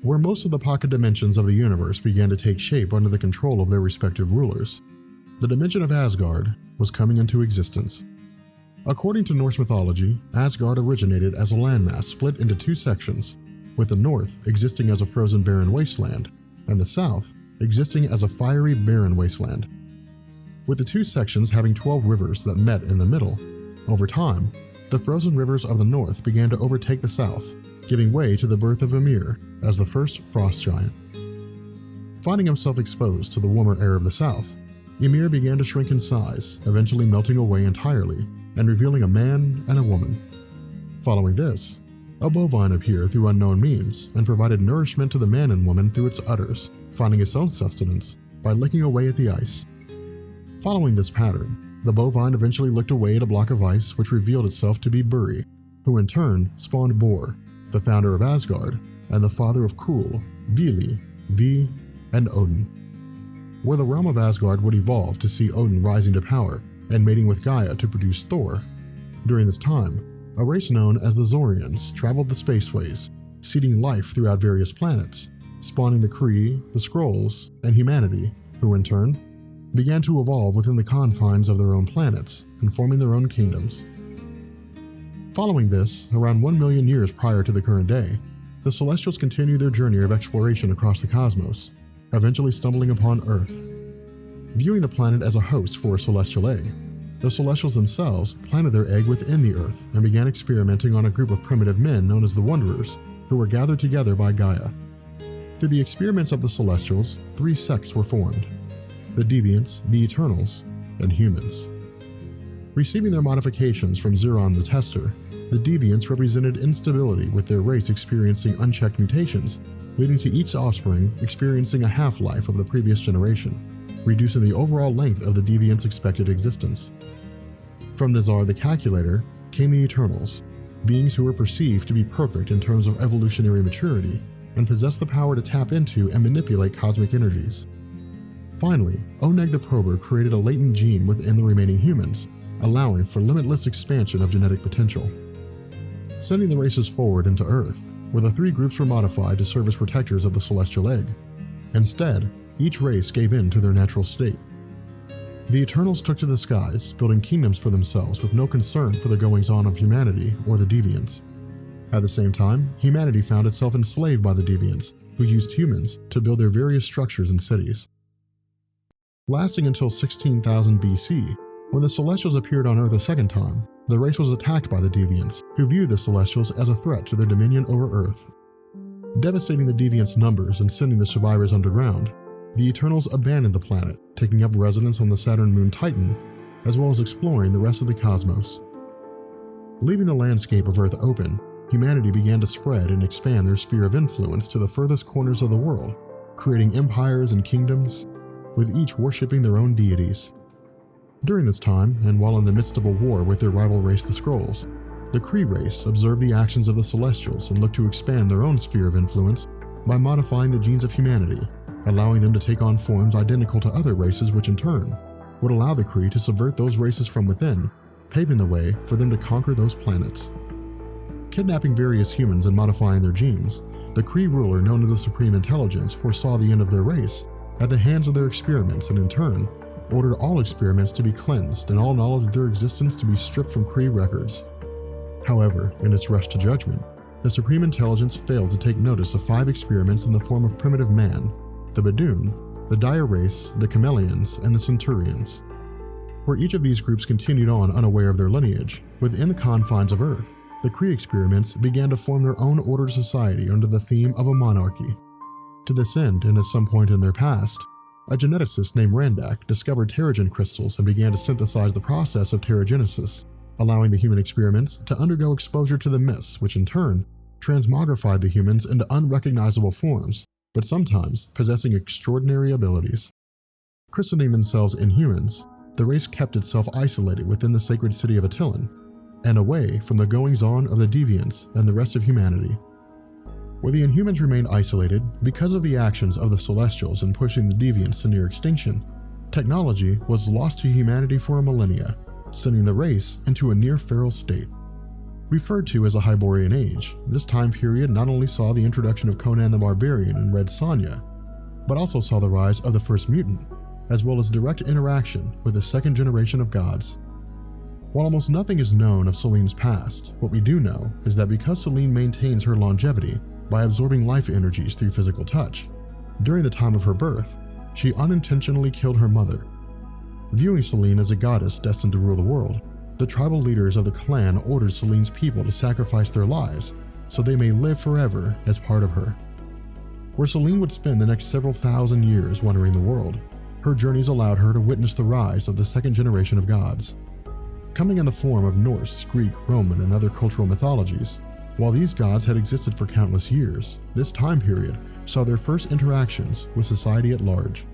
where most of the pocket dimensions of the universe began to take shape under the control of their respective rulers. The dimension of Asgard was coming into existence. According to Norse mythology, Asgard originated as a landmass split into two sections, with the north existing as a frozen barren wasteland, and the south existing as a fiery barren wasteland. With the two sections having 12 rivers that met in the middle, over time, the frozen rivers of the north began to overtake the south, giving way to the birth of Ymir as the first frost giant. Finding himself exposed to the warmer air of the south, Ymir began to shrink in size, eventually melting away entirely and revealing a man and a woman. Following this, a bovine appeared through unknown means and provided nourishment to the man and woman through its udders, finding its own sustenance by licking away at the ice. Following this pattern, the bovine eventually licked away at a block of ice which revealed itself to be Buri, who in turn spawned Bor, the founder of Asgard and the father of Kul, Vili, V, and Odin. Where the realm of Asgard would evolve to see Odin rising to power and mating with Gaia to produce Thor. During this time, a race known as the Zorians traveled the spaceways, seeding life throughout various planets, spawning the Kree, the Skrulls, and humanity, who in turn began to evolve within the confines of their own planets and forming their own kingdoms. Following this, around 1 million years prior to the current day, the Celestials continued their journey of exploration across the cosmos, eventually stumbling upon Earth. Viewing the planet as a host for a celestial egg, the Celestials themselves planted their egg within the Earth and began experimenting on a group of primitive men known as the Wanderers, who were gathered together by Gaia. Through the experiments of the Celestials, 3 sects were formed: the Deviants, the Eternals, and humans. Receiving their modifications from Ziron the Tester, the Deviants represented instability, with their race experiencing unchecked mutations, leading to each offspring experiencing a half-life of the previous generation, reducing the overall length of the Deviants' expected existence. From Nazar the Calculator came the Eternals, beings who were perceived to be perfect in terms of evolutionary maturity and possessed the power to tap into and manipulate cosmic energies. Finally, Oneg the Prober created a latent gene within the remaining humans, allowing for limitless expansion of genetic potential. Sending the races forward into Earth, where the 3 groups were modified to serve as protectors of the celestial egg. Instead, each race gave in to their natural state. The Eternals took to the skies, building kingdoms for themselves with no concern for the goings-on of humanity or the Deviants. At the same time, humanity found itself enslaved by the Deviants, who used humans to build their various structures and cities. Lasting until 16,000 BC, when the Celestials appeared on Earth a second time, the race was attacked by the Deviants, who viewed the Celestials as a threat to their dominion over Earth. Devastating the Deviants' numbers and sending the survivors underground, the Eternals abandoned the planet, taking up residence on the Saturn moon Titan, as well as exploring the rest of the cosmos. Leaving the landscape of Earth open, humanity began to spread and expand their sphere of influence to the furthest corners of the world, creating empires and kingdoms, with each worshipping their own deities. During this time, and while in the midst of a war with their rival race the Skrulls, the Kree race observed the actions of the Celestials and looked to expand their own sphere of influence by modifying the genes of humanity, allowing them to take on forms identical to other races, which in turn would allow the Kree to subvert those races from within, paving the way for them to conquer those planets. Kidnapping various humans and modifying their genes, the Kree ruler known as the Supreme Intelligence foresaw the end of their race at the hands of their experiments and in turn ordered all experiments to be cleansed and all knowledge of their existence to be stripped from Kree records. However, in its rush to judgment, the Supreme Intelligence failed to take notice of 5 experiments in the form of primitive man, the Badoon, the Dire Race, the Chameleons, and the Centurions. Where each of these groups continued on unaware of their lineage, within the confines of Earth, the Kree experiments began to form their own ordered society under the theme of a monarchy. To this end, and at some point in their past, a geneticist named Randak discovered Terrigen crystals and began to synthesize the process of Terrigenesis, allowing the human experiments to undergo exposure to the mists, which in turn transmogrified the humans into unrecognizable forms, but sometimes possessing extraordinary abilities. Christening themselves Inhumans, the race kept itself isolated within the sacred city of Attilan, and away from the goings-on of the Deviants and the rest of humanity. Where the Inhumans remained isolated because of the actions of the Celestials in pushing the Deviants to near extinction, technology was lost to humanity for a millennia, sending the race into a near-feral state. Referred to as a Hyborian Age, this time period not only saw the introduction of Conan the Barbarian and Red Sonja, but also saw the rise of the first mutant, as well as direct interaction with the second generation of gods. While almost nothing is known of Selene's past, what we do know is that because Selene maintains her longevity by absorbing life energies through physical touch, during the time of her birth, she unintentionally killed her mother. Viewing Selene as a goddess destined to rule the world, the tribal leaders of the clan ordered Selene's people to sacrifice their lives so they may live forever as part of her. Where Selene would spend the next several thousand years wandering the world, her journeys allowed her to witness the rise of the second generation of gods. Coming in the form of Norse, Greek, Roman, and other cultural mythologies, while these gods had existed for countless years, this time period saw their first interactions with society at large.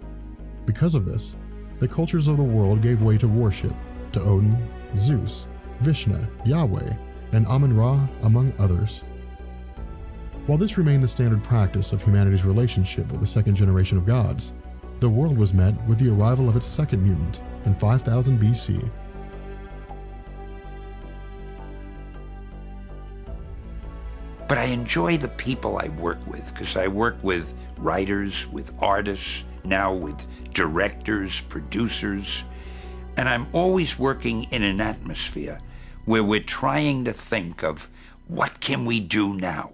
Because of this, the cultures of the world gave way to worship to Odin, Zeus, Vishnu, Yahweh, and Amun-Ra, among others. While this remained the standard practice of humanity's relationship with the second generation of gods, the world was met with the arrival of its second mutant in 5000 BC. But I enjoy the people I work with, because I work with writers, with artists, now with directors, producers, and I'm always working in an atmosphere where we're trying to think of what can we do now?